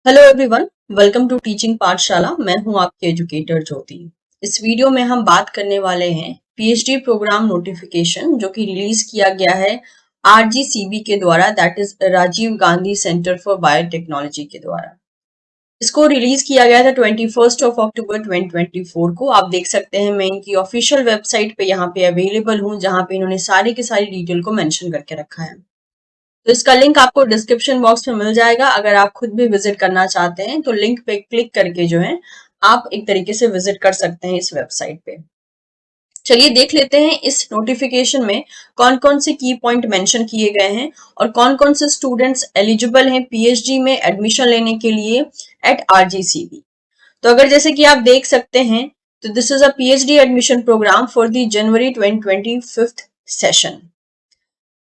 Hello everyone, welcome to teaching Pathshala. मैं हूं आपके एजुकेटर ज्योति। इस वीडियो में हम बात करने वाले हैं पीएचडी प्रोग्राम नोटिफिकेशन जो कि रिलीज किया गया है आरजीसीबी के द्वारा, that is Rajiv Gandhi centre for biotechnology के द्वारा। इसको रिलीज किया गया था 21 अक्टूबर 2024 को। आप देख सकते हैं, मैं इनकी ऑफिशियल वेबसाइट पे यहाँ पे अवेलेबल हूँ, जहाँ पे इन्होंने सारी की सारी डिटेल को मेंशन करके रखा है। तो इसका लिंक आपको डिस्क्रिप्शन बॉक्स में मिल जाएगा। अगर आप खुद भी विजिट करना चाहते हैं तो लिंक पे क्लिक करके जो है आप एक तरीके से विजिट कर सकते हैं इस वेबसाइट पे। चलिए देख लेते हैं इस नोटिफिकेशन में कौन कौन से की पॉइंट मेंशन किए गए हैं और कौन कौन से स्टूडेंट्स एलिजिबल हैं पीएचडी में एडमिशन लेने के लिए एट आरजीसीबी। तो अगर जैसे कि आप देख सकते हैं, तो this is a PhD admission programme for the January 2025 session,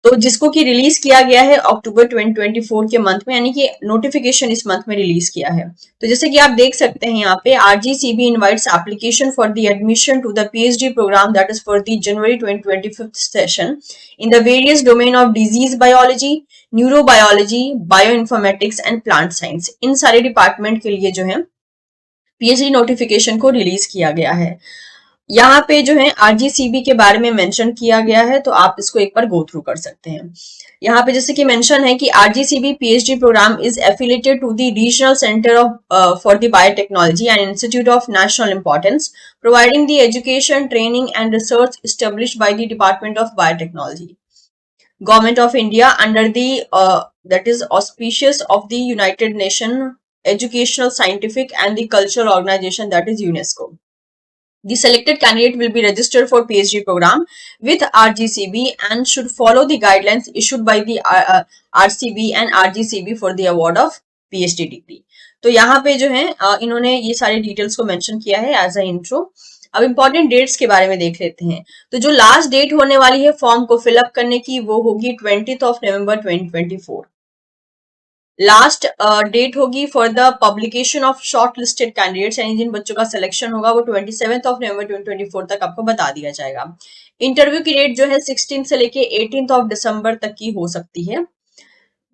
तो जिसको कि रिलीज किया गया है अक्टूबर 2024 के मंथ में, यानी कि नोटिफिकेशन इस मंथ में रिलीज किया है। तो जैसे कि आप देख सकते हैं यहाँ पे, RGCB invites application for the admission to the PhD programme that is for the January 2025 session in the various domain of disease biology, neurobiology, bioinformatics and plant science. इन सारे डिपार्टमेंट के लिए जो है पीएचडी नोटिफिकेशन को release किया गया है। यहाँ पे जो है आरजीसीबी के बारे में मेंशन किया गया है, तो आप इसको एक बार गो थ्रू कर सकते हैं। यहाँ पे जैसे कि मेंशन है कि RGCB PhD programme is affiliated to the regional centre of for the biotechnology and institute of national importance, providing the education, training and research established by the Department of Biotechnology, Government of India under the that is auspicious of the United Nations Educational, Scientific and the Cultural Organization, that is UNESCO. The selected candidate will be registered for PhD program with RGCB and should follow the guidelines issued by the RCB and RGCB for the award of PhD degree. तो यहाँ पे जो है इन्होंने ये सारे details को mention किया है एज अ इंट्रो। अब इंपॉर्टेंट डेट्स के बारे में देख लेते हैं। तो जो लास्ट डेट होने वाली है फॉर्म को फिलअप करने की, वो होगी 20 नवंबर 2024। लास्ट डेट होगी for the publication of short listed candidates, यानी जिन बच्चों का सिलेक्शन होगा वो 27 नवंबर 2024 तक आपको बता दिया जाएगा। इंटरव्यू की डेट जो है 16 से लेके 18 दिसंबर तक की हो सकती है।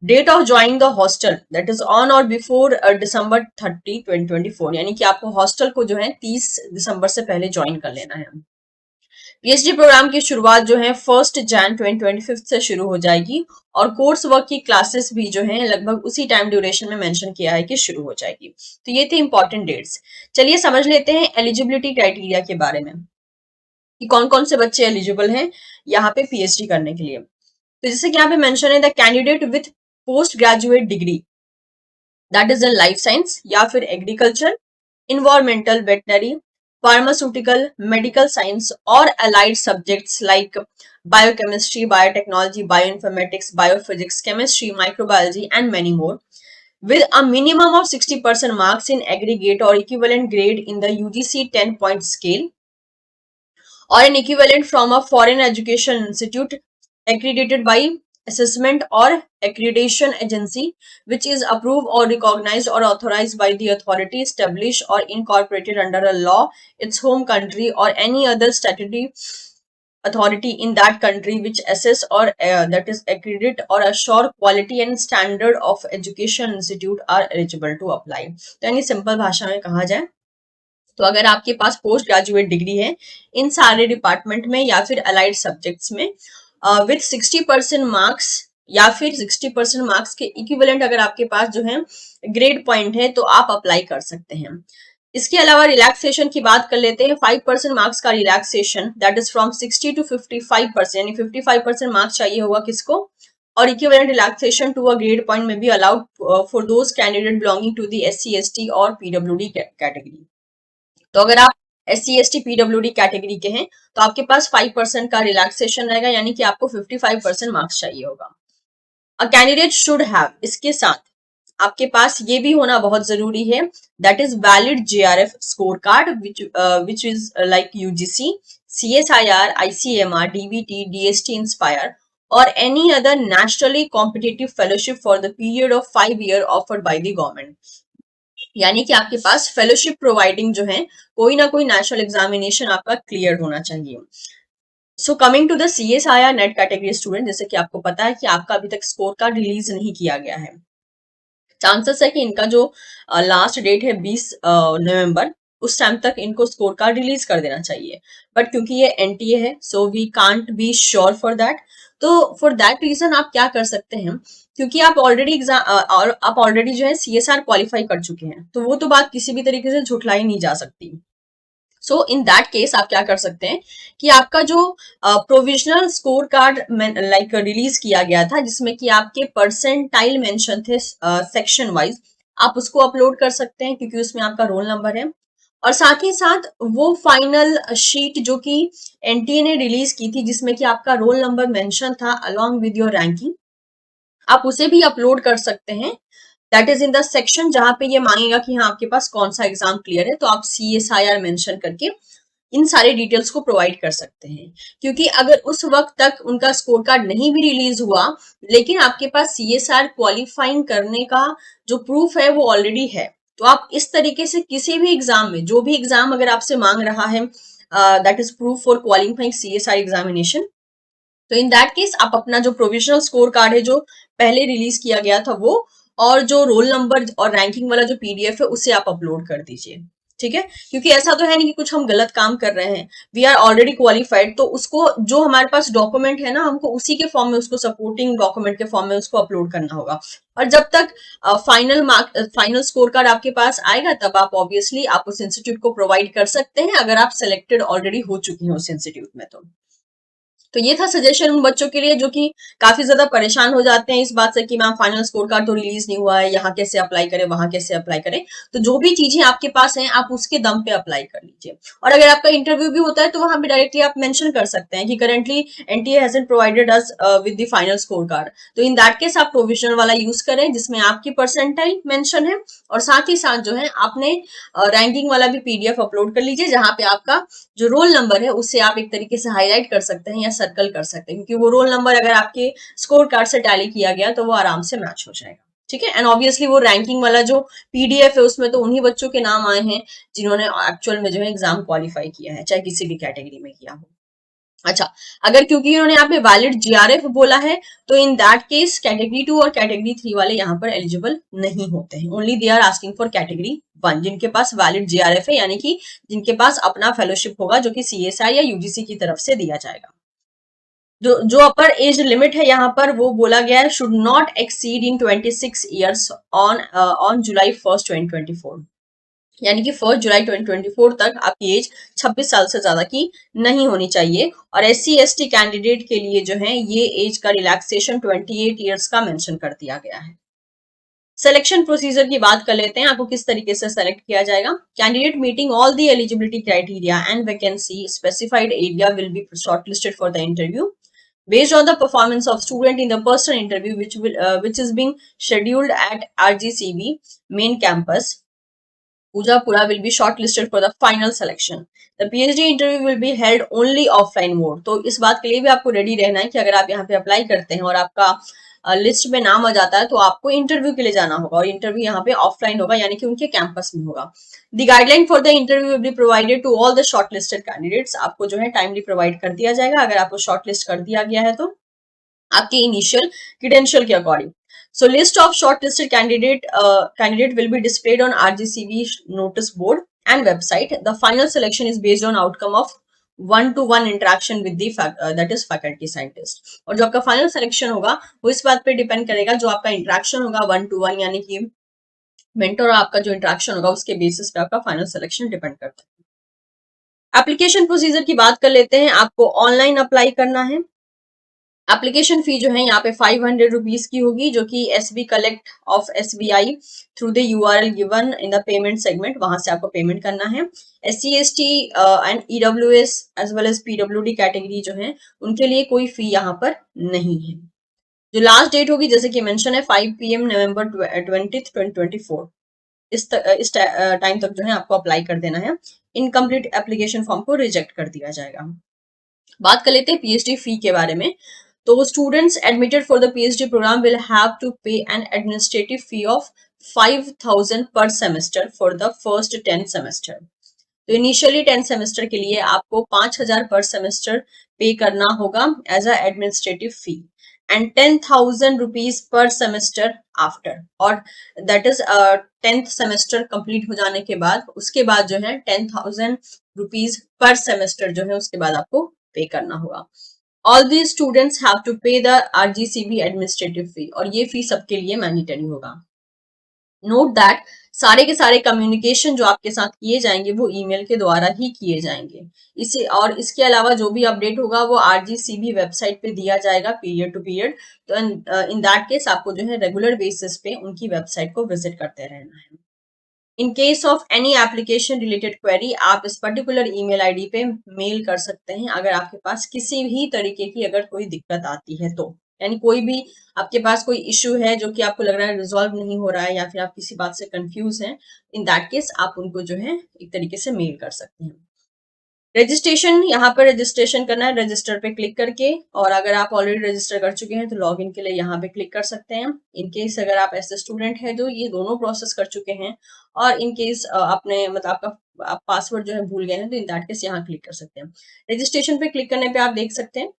Date of joining the hostel that is on और बिफोर December 30, 2024, यानी कि आपको हॉस्टल को जो है 30 दिसंबर से पहले ज्वाइन कर लेना है। पीएचडी प्रोग्राम की शुरुआत जो है 1 जनवरी 2025 से शुरू हो जाएगी और कोर्स वर्क की क्लासेस भी जो है लगभग उसी टाइम ड्यूरेशन में मेंशन किया है कि शुरू हो जाएगी। तो ये थे इंपॉर्टेंट डेट्स। चलिए समझ लेते हैं एलिजिबिलिटी क्राइटेरिया के बारे में कि कौन कौन से बच्चे एलिजिबल हैं यहाँ पे पीएचडी करने के लिए। तो जैसे कि यहाँ पे मेंशन है, the candidate with post graduate degree that is in life science या फिर agriculture, environmental, veterinary, pharmaceutical, medical science, or allied subjects like biochemistry, biotechnology, bioinformatics, biophysics, chemistry, microbiology, and many more, with a minimum of 60% marks in aggregate or equivalent grade in the UGC 10-point scale, or an equivalent from a foreign education institute accredited by assessment or accreditation agency which is approved or recognized or authorized by the authority established or incorporated under a law, its home country, or any other statutory authority in that country which assess or that is accredit or assure quality and standard of education institute are eligible to apply। तो यानी simple भाषा में कहा जाए तो अगर आपके पास post graduate degree है इन सारे डिपार्टमेंट में या फिर अलाइड सब्जेक्ट्स में विथ 60% मार्क्स या फिर 60% मार्क्स के इक्विवेलेंट अगर आपके पास जो है ग्रेड पॉइंट है, तो आप अप्लाई कर सकते हैं। इसके अलावा रिलैक्सेशन की बात कर लेते हैं। 5% मार्क्स का relaxation that is from 60 to 55%, यानी 55% मार्क्स चाहिए होगा किसको, और equivalent relaxation to a grade point में be allowed for those candidate belonging to the SC ST और PWD कैटेगरी। तो अगर आप SC ST PWD कैटेगरी के हैं तो आपके पास 5% का रिलैक्सेशन रहेगा, यानी कि आपको 55% मार्क्स चाहिए होगा। अ कैंडिडेट शुड हैव, इसके साथ आपके पास ये भी होना बहुत जरूरी है, that is valid JRF score card which is like UGC, CSIR, ICMR, DBT, DST Inspire or any other nationally competitive fellowship for the period of 5 years offered by the government। यानी कि आपके पास फेलोशिप प्रोवाइडिंग जो है कोई ना कोई national examination आपका clear होना चाहिए। So coming to the CSIR NET category student, जैसे कि आपको पता है कि आपका अभी तक स्कोर कार्ड रिलीज नहीं किया गया है। चांसेस है कि इनका जो लास्ट डेट है 20 नवंबर, उस टाइम तक इनको स्कोर कार्ड रिलीज कर देना चाहिए। बट क्योंकि ये एनटीए है, so we can't be sure for that. तो फॉर दैट रीजन आप क्या कर सकते हैं, क्योंकि आप ऑलरेडी एग्जाम और आप ऑलरेडी जो है सीएसआर क्वालिफाई कर चुके हैं, तो वो तो बात किसी भी तरीके से झुठलाई नहीं जा सकती। सो इन दैट केस आप क्या कर सकते हैं कि आपका जो provisional score card like release किया गया था, जिसमें कि आपके परसेंटाइल मेंशन थे सेक्शन वाइज, आप उसको अपलोड कर सकते हैं क्योंकि उसमें आपका रोल नंबर है। और साथ ही साथ वो फाइनल शीट जो कि एनटीए ने रिलीज की थी, जिसमें कि आपका रोल नंबर मेंशन था अलोंग विद योर रैंकिंग, आप उसे भी अपलोड कर सकते हैं। That is in the section जहां पे ये मांगेगा कि हाँ आपके पास कौन सा एग्जाम क्लियर है, तो आप CSIR मेंशन करके इन सारे डिटेल्स को प्रोवाइड कर सकते हैं। क्योंकि अगर उस वक्त तक उनका स्कोर कार्ड नहीं भी रिलीज हुआ, लेकिन आपके पास CSR क्वालिफाइंग करने का जो प्रूफ है वो ऑलरेडी है, तो आप इस तरीके से किसी भी एग्जाम में, जो भी एग्जाम अगर आपसे मांग रहा है that is proof for qualifying CSR examination, तो इन दैट केस आप अपना जो प्रोविजनल स्कोर कार्ड है जो पहले रिलीज किया गया था वो, और जो रोल नंबर और रैंकिंग वाला जो PDF है उसे आप अपलोड कर दीजिए। ठीक है, क्योंकि ऐसा तो है नहीं कि कुछ हम गलत काम कर रहे हैं, वी आर ऑलरेडी क्वालिफाइड, तो उसको जो हमारे पास डॉक्यूमेंट है ना, हमको उसी के फॉर्म में, उसको सपोर्टिंग डॉक्यूमेंट के फॉर्म में उसको अपलोड करना होगा। और जब तक फाइनल स्कोर कार्ड आपके पास आएगा, तब आप ऑब्वियसली आप उस इंस्टीट्यूट को प्रोवाइड कर सकते हैं, अगर आप सिलेक्टेड ऑलरेडी हो चुकी हैं उस इंस्टीट्यूट में। तो ये था सजेशन उन बच्चों के लिए जो कि काफी ज्यादा परेशान हो जाते हैं इस बात से कि मैम फाइनल स्कोर कार्ड तो रिलीज नहीं हुआ है, यहाँ कैसे अप्लाई करें, वहां कैसे अप्लाई करें। तो जो भी चीजें आपके पास हैं, आप उसके दम पे अप्लाई कर लीजिए। और अगर आपका इंटरव्यू भी होता है, तो वहां पे डायरेक्टली आप मेंशन कर सकते हैं कि currently NTA hasn't provided us with the final score card. तो इन दैट केस आप प्रोविजनल वाला यूज करें, जिसमें आपकी परसेंटाइल मेंशन है, और साथ ही साथ जो है आपने रैंकिंग वाला भी PDF अपलोड कर लीजिए, जहां पे आपका जो रोल नंबर है उसे आप एक तरीके से हाईलाइट कर सकते हैं या सर्कल कर सकते हैं, क्योंकि वो रोल नंबर अगर आपके स्कोर कार्ड से टैली किया गया तो वो आराम से मैच हो जाएगा। ठीक है, एंड ऑब्वियसली वो रैंकिंग वाला जो PDF है उसमें तो उन्हीं बच्चों के नाम आए हैं जिन्होंने एक्चुअल में जो है एग्जाम क्वालिफाई किया है, चाहे किसी भी कैटेगरी में किया हो। अच्छा, अगर क्योंकि इन्होंने यहाँ पे वैलिड GRF बोला है, तो इन दैट केस कैटेगरी 2 और कैटेगरी 3 वाले यहाँ पर एलिजिबल नहीं होते हैं। Only they are asking for category 1, जिनके पास वैलिड GRF है, यानी कि जिनके पास अपना फेलोशिप होगा जो कि CSI या UGC की तरफ से दिया जाएगा। जो अपर एज लिमिट है यहाँ पर वो बोला गया है, should not exceed in 26 years on July 1 2024, यानी कि 1 जुलाई 2024 तक आपकी एज 26 साल से ज्यादा की नहीं होनी चाहिए। और SC ST कैंडिडेट के लिए जो है ये एज का रिलैक्सेशन 28 ईयर्स का मेंशन कर दिया गया है। सिलेक्शन प्रोसीजर की बात कर लेते हैं, आपको किस तरीके से सेलेक्ट किया जाएगा। Candidate meeting all the eligibility criteria and vacancy specified area will be shortlisted for the interview based on the performance of student in the personal interview which is being scheduled at RGCB main campus. Pujapura will be shortlisted for the final selection. The PhD interview will be held only offline mode. तो इस बात के लिए भी आपको ready रहना है कि अगर आप यहाँ पे अप्लाई करते हैं और आपका लिस्ट में नाम आ जाता है, तो आपको इंटरव्यू के लिए जाना होगा, और इंटरव्यू यहाँ पे ऑफलाइन होगा, यानी कि उनके कैंपस में होगा। The guideline for the interview will be provided to all the shortlisted candidates. आपको जो है टाइमली प्रोवाइड कर दिया जाएगा अगर आपको शॉर्टलिस्ट कर दिया गया है तो, आपके इनिशियल क्रेडेंशियल के according. So list of shortlisted candidate will be displayed on RGCB notice board and website. The final selection is based on outcome of one-to-one interaction with the that is faculty scientist. और जो आपका final selection होगा वो इस बात पे depend करेगा, जो आपका इंटरेक्शन होगा 1-to-1, यानी कि मेंटर और आपका जो इंटरेक्शन होगा उसके बेसिस पे आपका फाइनल सिलेक्शन डिपेंड करता है। एप्लीकेशन प्रोसीजर की बात कर लेते हैं। आपको ऑनलाइन अप्लाई करना है। एप्लीकेशन फी जो है यहाँ पे 500 रुपीज की होगी, जो कि SB collect of SBI through the URL given in the payment segment, वहां से आपको पेमेंट करना है। SC ST and EWS as well as PWD category जो है उनके लिए कोई फी यहाँ पर नहीं है। जो लास्ट डेट होगी जैसे कि मेंशन है 5 PM नवंबर 20, 2024, इस टाइम तक जो है आपको अप्लाई कर देना है। इनकम्प्लीट एप्लीकेशन फॉर्म को रिजेक्ट कर दिया जाएगा। बात कर लेते हैं PhD फी के बारे में। तो students admitted for the PhD program will have to pay an administrative fee of 5,000 per semester for the first 10 semester. तो इनिशियली 10 सेमेस्टर के लिए आपको 5,000 पर सेमेस्टर पे करना होगा as a administrative fee. and 10,000 rupees per semester after, और that is 10th semester complete हो जाने के बाद उसके बाद जो है 10,000 rupees per semester जो है उसके बाद आपको पे करना होगा। All these students have to pay the RGCB administrative fee, और ये फी सबके लिए मैंडेटरी होगा। नोट दैट सारे के सारे कम्युनिकेशन जो आपके साथ किए जाएंगे वो ईमेल के द्वारा ही किए जाएंगे। इसे और इसके अलावा जो भी अपडेट होगा वो आरजीसीबी वेबसाइट पे दिया जाएगा पीरियड टू पीरियड। तो इन दैट केस आपको जो है रेगुलर बेसिस पे उनकी वेबसाइट को विजिट करते रहना है। In case of any application related query आप इस पर्टिकुलर ईमेल आईडी पे मेल कर सकते हैं अगर आपके पास किसी भी तरीके की अगर कोई दिक्कत आती है तो, यानी कोई भी आपके पास कोई इश्यू है जो कि आपको लग रहा है रिजॉल्व नहीं हो रहा है या फिर आप किसी बात से कंफ्यूज हैं, इन दैट केस आप उनको जो है एक तरीके से मेल कर सकते हैं। रजिस्ट्रेशन, यहाँ पर रजिस्ट्रेशन करना है रजिस्टर पे क्लिक करके, और अगर आप ऑलरेडी रजिस्टर कर चुके हैं तो लॉग इन के लिए यहाँ पे क्लिक कर सकते हैं। इन केस अगर आप ऐसे स्टूडेंट हैं जो ये दोनों प्रोसेस कर चुके हैं और इन केस आपने मतलब आपका आप पासवर्ड जो है भूल गए हैं तो इन दैट केस यहाँ क्लिक कर सकते हैं। रजिस्ट्रेशन पे क्लिक करने पे आप देख सकते हैं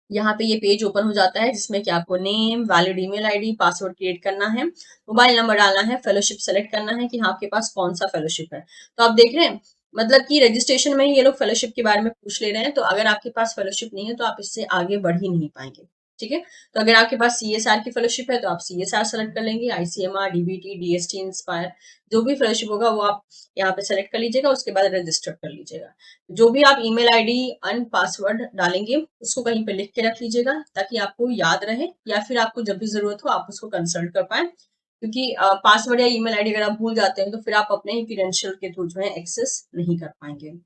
यहाँ पे ये पेज ओपन हो जाता है जिसमें कि आपको name, valid email ID, password create करना है, मोबाइल नंबर डालना है, फेलोशिप सेलेक्ट करना है कि हाँ आपके पास कौन सा फेलोशिप है। तो आप देख रहे हैं मतलब कि रजिस्ट्रेशन में ही ये लोग फेलोशिप के बारे में पूछ ले रहे हैं, तो अगर आपके पास फेलोशिप नहीं है तो आप इससे आगे बढ़ ही नहीं पाएंगे। ठीक है, तो अगर आपके पास सीएसआर की फेलोशिप है तो आप सीएसआर सेलेक्ट कर लेंगे, आईसीएमआर, डीबीटी, डीएसटी, इंस्पायर, जो भी फेलोशिप होगा वो आप यहाँ पे सेलेक्ट कर लीजिएगा, उसके बाद रजिस्टर कर लीजिएगा। जो भी आप ईमेल आईडी एंड पासवर्ड डालेंगे उसको कहीं पे लिख के रख लीजिएगा ताकि आपको याद रहे या फिर आपको जब भी जरूरत हो आप उसको कंसल्ट कर पाए, क्योंकि पासवर्ड या ईमेल आईडी अगर आप भूल जाते हैं तो फिर आप अपने ही क्रेडेंशियल के थ्रू जो है एक्सेस नहीं कर पाएंगे।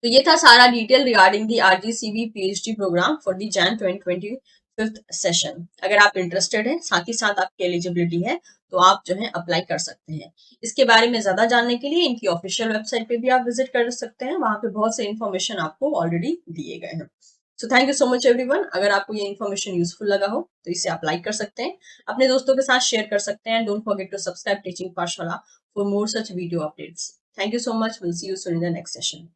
तो ये था सारा detail regarding the RGCB PhD programme for the Jan 2025 session. अगर आप इंटरेस्टेड हैं साथ ही साथ आपकी एलिजिबिलिटी है तो आप जो है अप्लाई कर सकते हैं। इसके बारे में ज्यादा जानने के लिए इनकी ऑफिशियल वेबसाइट पे भी आप विजिट कर सकते हैं, वहां पे बहुत से इन्फॉर्मेशन आपको ऑलरेडी दिए गए हैं। So thank you so much everyone. अगर आपको ये इन्फॉर्मेशन यूजफुल लगा हो तो इसे आप लाइक कर सकते हैं, अपने दोस्तों के साथ शेयर कर सकते हैं। Don't forget to subscribe teaching Pathshala for more such video updates. Thank you so much, will see you soon in the next session.